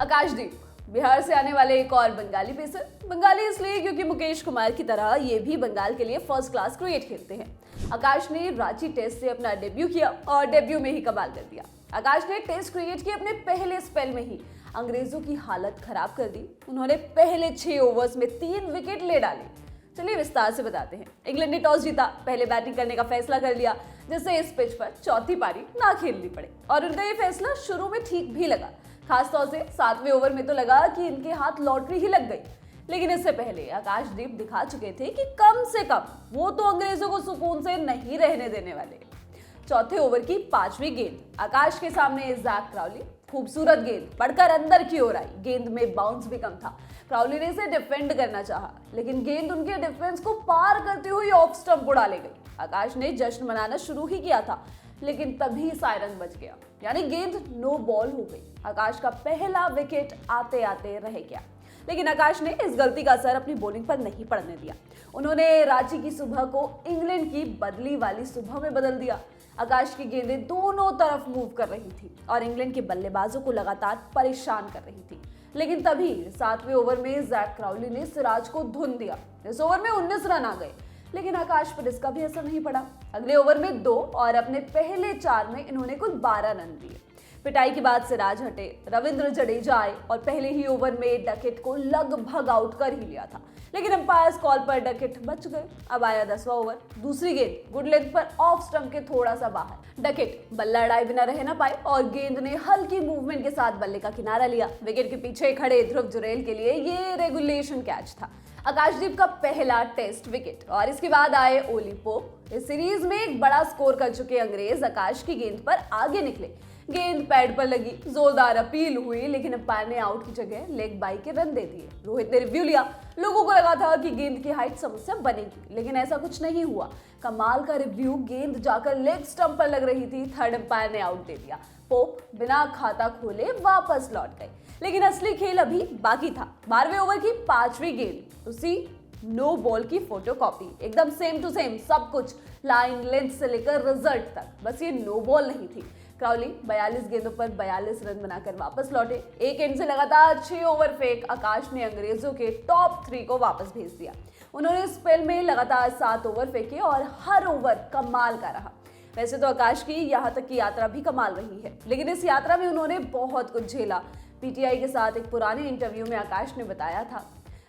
आकाशदीप बिहार से आने वाले एक और बंगाली पेसर। बंगाली इसलिए क्योंकि मुकेश कुमार की तरह ये भी बंगाल के लिए फर्स्ट क्लास क्रिकेट खेलते हैं। आकाश ने रांची टेस्ट से अपना डेब्यू किया और डेब्यू में ही कमाल कर दिया। आकाश ने टेस्ट क्रिकेट के अपने पहले स्पेल में ही अंग्रेजों की हालत खराब कर दी। उन्होंने पहले 6 ओवर्स में 3 विकेट ले डाले। चलिए विस्तार से बताते हैं। इंग्लैंड ने टॉस जीता, पहले बैटिंग करने का फैसला कर लिया, जिससे इस पिच पर चौथी पारी ना खेलनी पड़े। और उनका ये फैसला शुरू में ठीक भी लगा, खासतौर से 7वें ओवर में तो लगा कि इनके हाथ लॉटरी ही लग गई। लेकिन इससे पहले आकाशदीप दिखा चुके थे कि कम से कम वो तो अंग्रेजों को सुकून से नहीं रहने देने वाले। चौथे ओवर की 5वीं गेंद, आकाश के सामने जैक क्राउली, खूबसूरत गेंद पड़कर अंदर की ओर आई। गेंद में बाउंस भी कम था। क्राउली ने इसे डिफेंड करना चाहा, लेकिन गेंद उनके डिफेंस को पार करते हुए ऑफ स्टंप उड़ा ले गई। आकाश ने जश्न मनाना शुरू ही किया था, लेकिन तभी सायरन बज गया, यानी गेंद नो बॉल हो गई। आकाश का पहला विकेट आते आते रह गया। लेकिन आकाश ने इस गलती का असर अपनी बॉलिंग पर नहीं पड़ने दिया। उन्होंने रांची की सुबह को इंग्लैंड की बदली वाली सुबह में बदल दिया। आकाश की गेंदें दोनों तरफ मूव कर रही थी और इंग्लैंड के बल्लेबाजों को लगातार परेशान कर रही थी। लेकिन तभी 7वें ओवर में जैक क्राउली ने सिराज को धुन दिया। इस ओवर में 19 रन आ गए, लेकिन आकाश पर इसका भी असर नहीं पड़ा। अगले ओवर में 2 और अपने पहले 4 में इन्होंने कुल 12 रन दिए। पिटाई के बाद सिराज हटे, रविंद्र जडेजा आए और पहले ही ओवर में डकेट को लगभग आउट कर ही लिया था, लेकिन अंपायर्स कॉल पर डकेट बच गए। अब आया 10वां ओवर। दूसरी गेंद गुड लेंथ पर ऑफ स्टंप के थोड़ा सा बाहर। डकेट बल्ला अड़ाए बिना रह ना पाए और गेंद ने हल्की मूवमेंट के साथ बल्ले का किनारा लिया। विकेट के पीछे खड़े ध्रुव जुरैल के लिए ये रेगुलेशन कैच था। आकाशदीप का पहला टेस्ट विकेट और इसके बाद आए ओली पोप। इस सीरीज में एक बड़ा स्कोर कर चुके अंग्रेज आकाश की गेंद पर आगे निकले। गेंद पैड पर लगी, जोरदार अपील हुई, लेकिन अंपायर ने आउट की जगह लेग बाई के रन दे दिए। रोहित ने रिव्यू लिया। लोगों को लगा था कि गेंद की हाइट समस्या बनेगी, लेकिन ऐसा कुछ नहीं हुआ। कमाल का रिव्यू, गेंद जाकर लेग स्टंप पर लग रही थी। थर्ड अंपायर ने आउट दे दिया। पोप बिना खाता खोले वापस लौट गए, लेकिन असली खेल अभी बाकी था। 12वें ओवर की 5वीं गेंद, उसी नो बॉल की फोटोकॉपी, एकदम सेम टू सेम सब कुछ, लाइन लेंथ से लेकर रिजल्ट तक। बस ये नो बॉल नहीं थी। क्राउली 42 गेंदों पर 42 रन बनाकर वापस लौटे। एक एंड से लगातार 6 ओवर फेंक आकाश ने अंग्रेजों के टॉप 3 को वापस भेज दिया। उन्होंने स्पेल में लगातार 7 ओवर फेंके और हर ओवर कमाल का रहा। वैसे तो आकाश की यहाँ तक की यात्रा भी कमाल रही है, लेकिन इस यात्रा में उन्होंने बहुत कुछ झेला। पीटीआई के साथ एक पुराने इंटरव्यू में आकाश ने बताया था,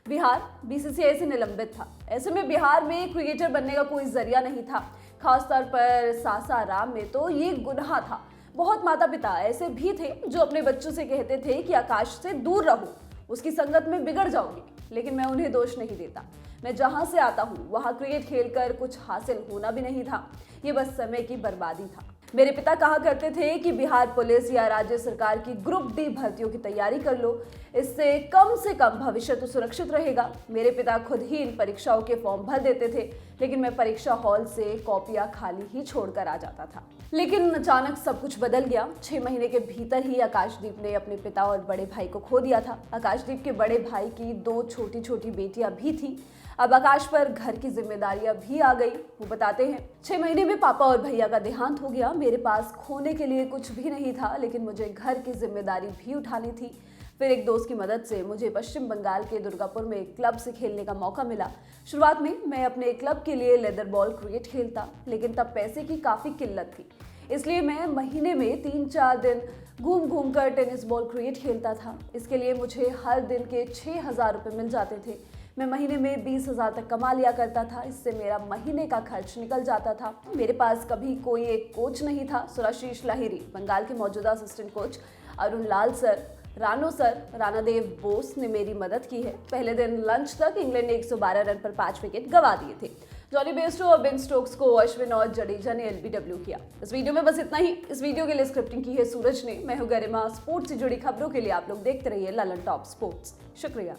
बिहार बीसीसीआई से निलंबित था। ऐसे में बिहार में क्रिकेटर बनने का कोई जरिया नहीं था। खासतौर पर सासाराम में तो ये गुनाह था। बहुत माता पिता ऐसे भी थे जो अपने बच्चों से कहते थे कि आकाश से दूर रहो, उसकी संगत में बिगड़ जाओगे। लेकिन मैं उन्हें दोष नहीं देता। मैं जहां से आता हूं वहां क्रिकेट खेलकर कुछ हासिल होना भी नहीं था, ये बस समय की बर्बादी था। मेरे पिता कहा करते थे कि बिहार पुलिस या राज्य सरकार की ग्रुप डी भर्तियों की तैयारी कर लो, इससे कम से कम भविष्य तो सुरक्षित रहेगा। मेरे पिता खुद ही इन परीक्षाओं के फॉर्म भर देते थे, लेकिन मैं परीक्षा हॉल से कॉपियां खाली ही छोड़कर आ जाता था। लेकिन अचानक सब कुछ बदल गया। 6 महीने के भीतर ही आकाशदीप ने अपने पिता और बड़े भाई को खो दिया था। आकाशदीप के बड़े भाई की 2 छोटी छोटी बेटियां भी थी। अब आकाश पर घर की जिम्मेदारियां भी आ गई। वो बताते हैं, 6 महीने में पापा और भैया का देहांत हो गया। मेरे पास खोने के लिए कुछ भी नहीं था, लेकिन मुझे घर की जिम्मेदारी भी उठानी थी। फिर एक दोस्त की मदद से मुझे पश्चिम बंगाल के दुर्गापुर में एक क्लब से खेलने का मौका मिला। शुरुआत में मैं अपने क्लब के लिए लेदर बॉल क्रिकेट खेलता, लेकिन तब पैसे की काफ़ी किल्लत थी, इसलिए मैं महीने में 3-4 दिन घूम घूम कर टेनिस बॉल क्रिकेट खेलता था। इसके लिए मुझे हर दिन के 6,000 रुपये मिल जाते थे। मैं महीने में 20,000 तक कमा लिया करता था। इससे मेरा महीने का खर्च निकल जाता था। मेरे पास कभी कोई एक कोच नहीं था। सुराशीष लाहिरी, बंगाल के मौजूदा असिस्टेंट कोच, अरुण लाल सर, रानो सर, रानादेव बोस ने मेरी मदद की है। पहले दिन लंच तक इंग्लैंड ने 112 रन पर 5 विकेट गंवा दिए थे। जॉनी बेस्टो और बेन स्टोक्स को अश्विन और जडेजा ने एलबीडब्ल्यू किया। इस वीडियो में बस इतना ही। इस वीडियो के लिए स्क्रिप्टिंग की है सूरज ने। मैं हूं गरिमा। स्पोर्ट्स से जुड़ी खबरों के लिए आप लोग देखते रहिए ललन टॉप स्पोर्ट्स। शुक्रिया।